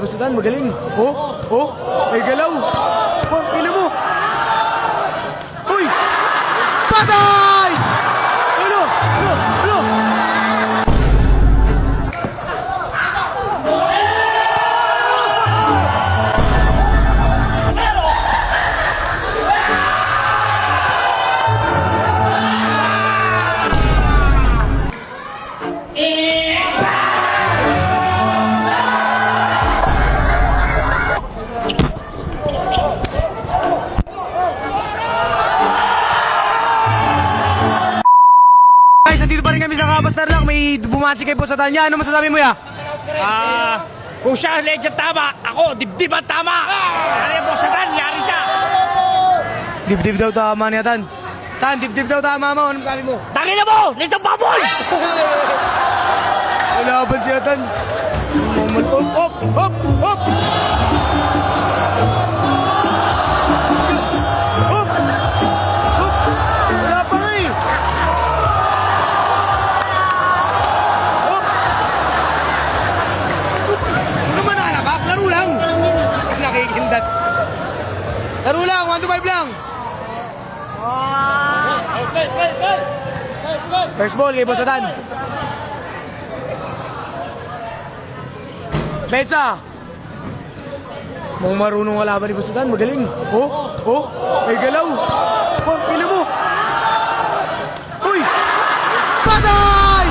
Basudan, magaling. Ay galaw. Ina mo. Uy! Patay! Ano? Guys, nandito pa rin kami sa Kabastar lang. May bumansi kay Boss Atanya. Ano masasabi mo ya? Kung siya legend tama, ako dibdib ang tama. Ano yung Boss Atan, yari siya. Dibdib daw tama niya, Tan. Tan, dibdib daw tama mo. Ano masasabi mo? Tangin na mo! Litong baboy! Laban siya, Tan. Hop! Yes! Hop! Wala pa nga eh. Hop! Ano naman nakalabak? Laro lang. Nakikindat. Laro lang, 1 to 5 lang. First ball kay Boss Atan. Betsa! Mukhang marunong kalaban ni Boss Atan, magaling. Ay galaw. Ina mo. Uy! Patay!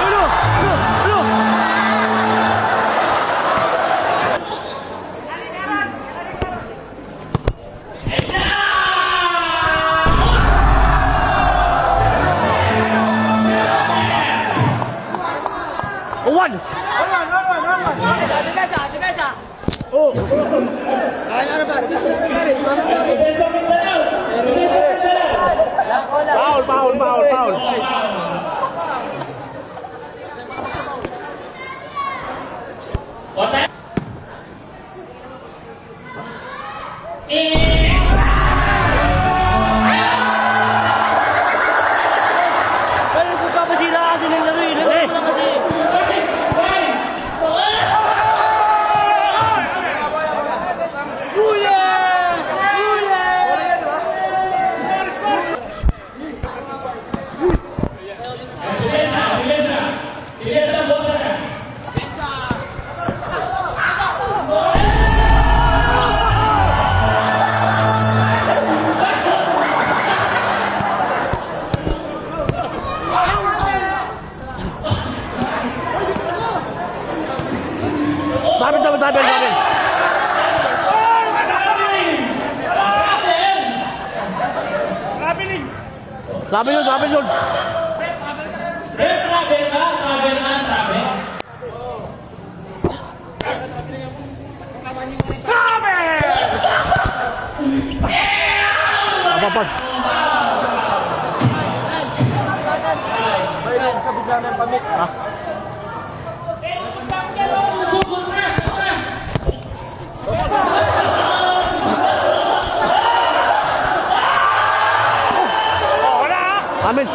Ano? Uwan! Foul. Pero kung kapasira kasi ng laro yun, kasi. Sabi. Sabi yun. Apa? Amin.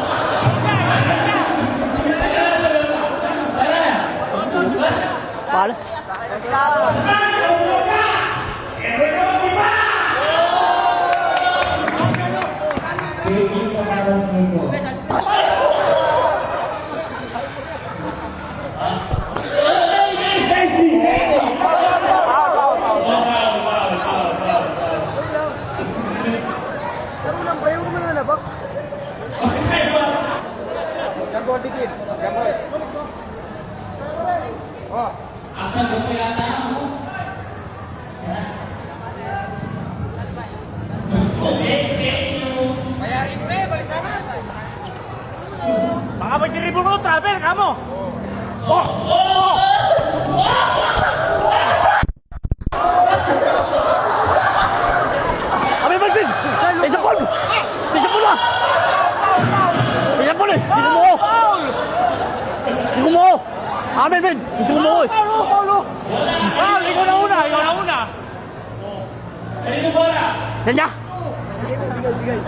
Palas. Laro lang, bayaw ko manalabak. Jambo dikit. Jambo. Baka may dribble mo, travel, kamo. Abi Balvin! Isa pol! Sigo mo! Amin, Ben! Sigo mo! Paulo! Ikaw na una! Sanya! Bigay.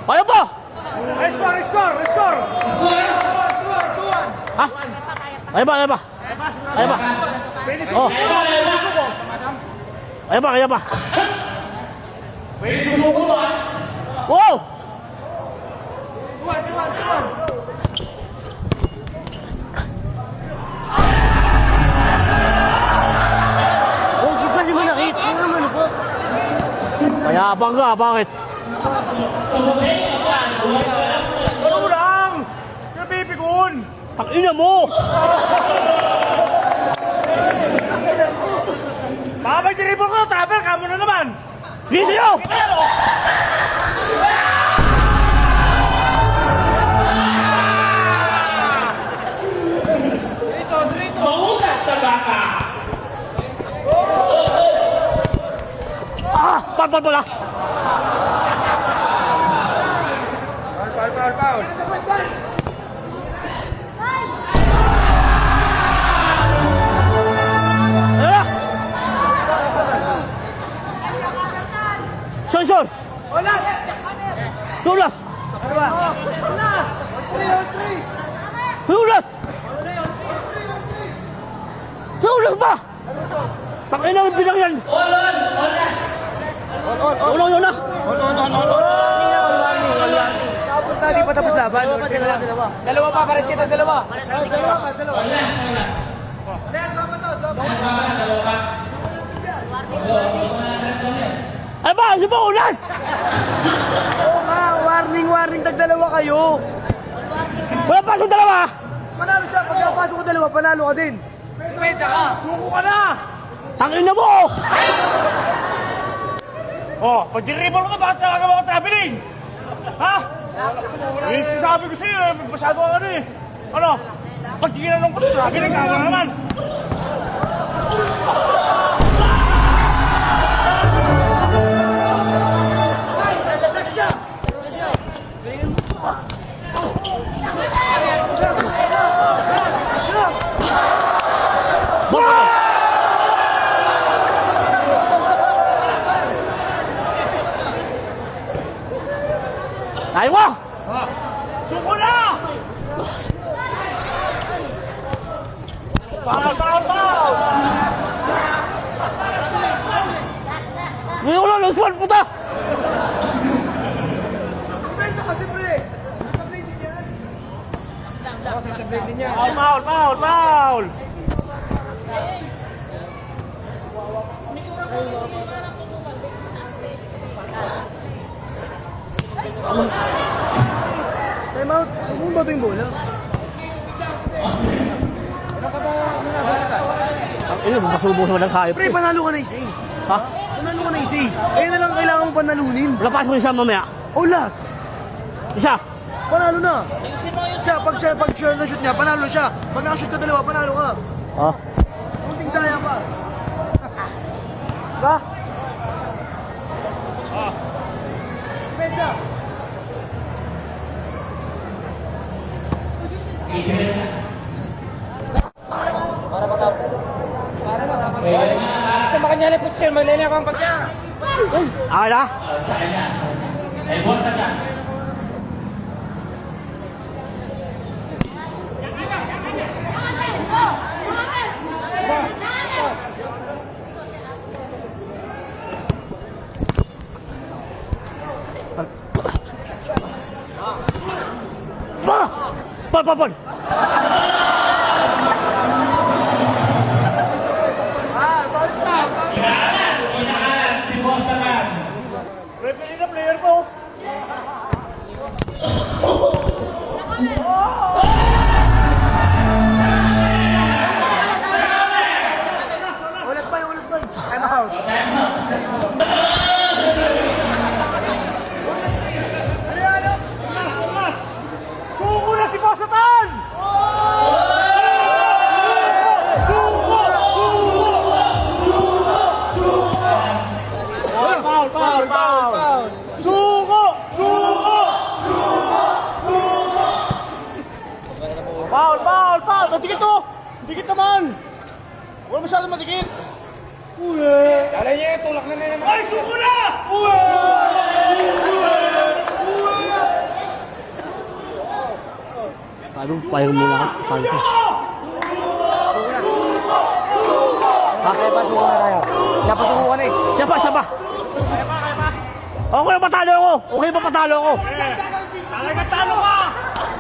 Ayaw pa! Restore! Ha? Ayaw ba? Oh. Ayaw ba? Pwede susuko mo ah. Wow! Oh, huwag kasi manakit. Ano naman po? Mayabang ka, bakit? Ano lang? Nabibigun! Ang ina mo! Babay dribble ko, travel ka mo na naman! Hindi sa'yo! Pal pala! Foul! Ano na? Sure! Olas! Tulas! Olas! 3-on-3! Tulas! Tulas ba? Tangin na yung bilang yan! On! Yun na! Sabot na, di pa tapos laban. Dalawa pa, pares kita, dalawa. Ay ba? Si Paulas! Oo nga, warning, tagdalawa kayo. Wala pa sa dalawa! Panalo siya, pag napasok ko dalawa, panalo ka din. Suko ka na! Tangin na mo! Oh, pag dribble mo na, bakit talaga mga traveling? Ha? Eh, sinasabi ko sa'yo, masyado ka ano eh. Ano? Pag ginanong ko, traveling ka na naman. Ayaw mo! Suko na! Foul! Ngayon ko lang, luswan, puta! Pensa kasi, pre. Foul! Time out. Huwag mong bato yung bola. Ano, masubo sa walang hayop. Pre, panalo ka na isa eh. Ha? Panalo ka na isa eh. Ayun na lang kailangan mong panalunin. Lapas mo isa mamaya. Olas! Isa! Panalo na. Pag siya na-shoot niya, panalo siya. Pag nakashoot ka dalawa, panalo ka. Ha? Kunting daya pa. Ba? Pensa! Basta makanya na posisyon, maglala ko ang pagkya. Okay na? Pal! Referee na player po. Olas pa. Time out. Suko na si Bosatan! Foul! Suko! Foul! Madikit to! Dikit naman! Wala masyadong madikit! Kala niya, tulak na naman! Ay, suko na! Paano? Payong muna ako. Paano ko? Kaya pa, suko na tayo. Napasuko ka na eh. Siya pa, siya pa. Kaya pa. Okay ba patalo ako? Okay ba patalo ako? Talaga talo ka!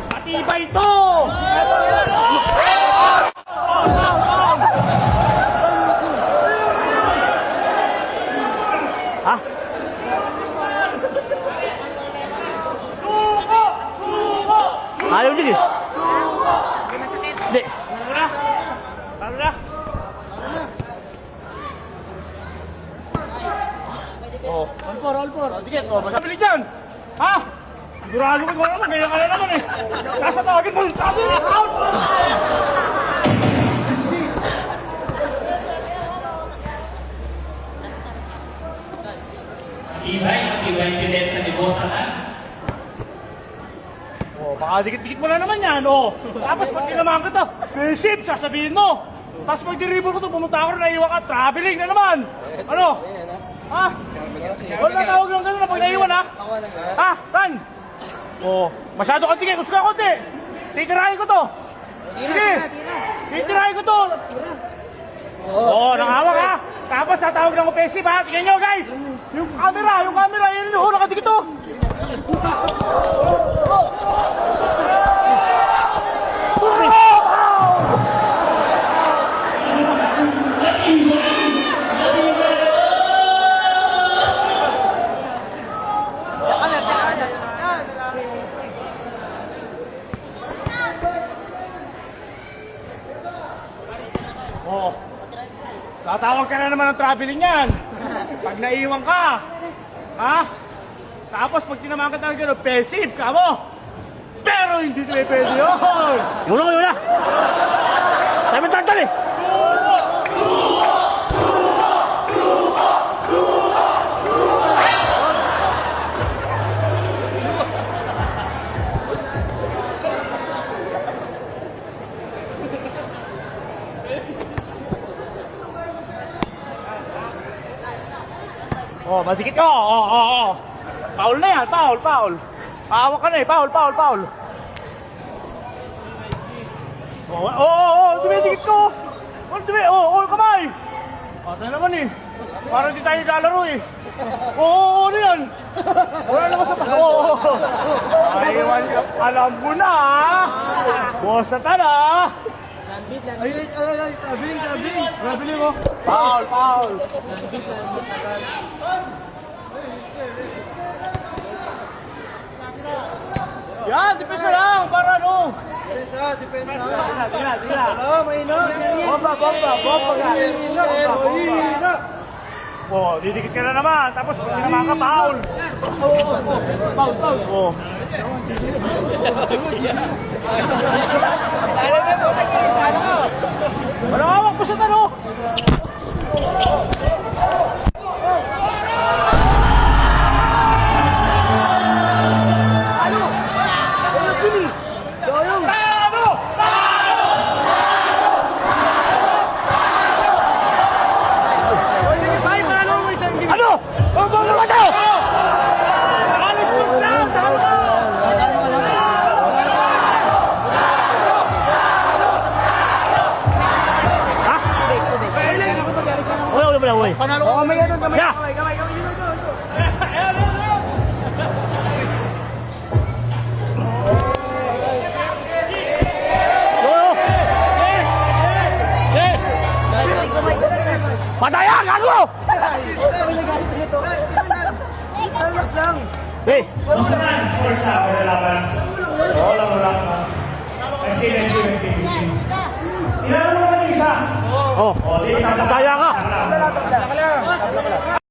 Matibay to! Ha? Suko! Suko! Ayaw din eh. Hindi. Talo na! Talo na! All for. Sige, masabili dyan! Ha? Sigurado ko naman, ganyan ka na naman eh! Nasa tawagin mo! Sabi na! Out! Matibay din sa negosyo na. Oh, baka dikit-dikit mo na naman yan, oh. Tapos pag tinamaan ka to, besip, sasabihin mo. Tapos pag diribol ko to, pumunta ako rin, naiwan ka, traveling na naman. Ano? Ha? Wala tawag lang ganun na pag naiwan, ha? Ha? Tan? Oh, masyado kang tingin, gusto ka konti. Titirahin ko to. Sige. Titirahin ko to. Oh, nakawak ha. Tapos tatawag lang ko pesip ha. Tingnan nyo guys. Yung camera, yun yung nakadikit to. Oh. Tatawag ka na naman ng traveling yan. Pag naiwan ka. Ha? Tapos pag tinamaan ka talaga ng pesip ka mo. Pero hindi na pwede yun. Yun na. Dami tantal eh. Oh, madikit ka. Oh. Foul na yan, foul. Pahawak ka na eh, foul. Dumidikit ko. Kamay. Ata naman eh. Parang di tayo naglalaro eh. Ano yan? Wala naman sa Ay, alam mo na ah. Boss na tala. Ay, traveling mo. Foul. Yan, depensa lang, para ano. Depensa. Tingnan. Wala, mainit. Bomba ka. Oh, didikit ka na naman. Tapos pag tinamaan ka, foul. Foul. Oh. Wala hawak mo sa talo. Ano sini? Sayang. Ano? Ano ba tayo? Alis mo lang. Uy. Oh, may ano, kamay. Yeah. Yes. Patayan! Ano? Relax lang. Hey! Sports na, wala lang. Let's go. Ilan mo naman yung isa? Oh, Oh, di ba? patayan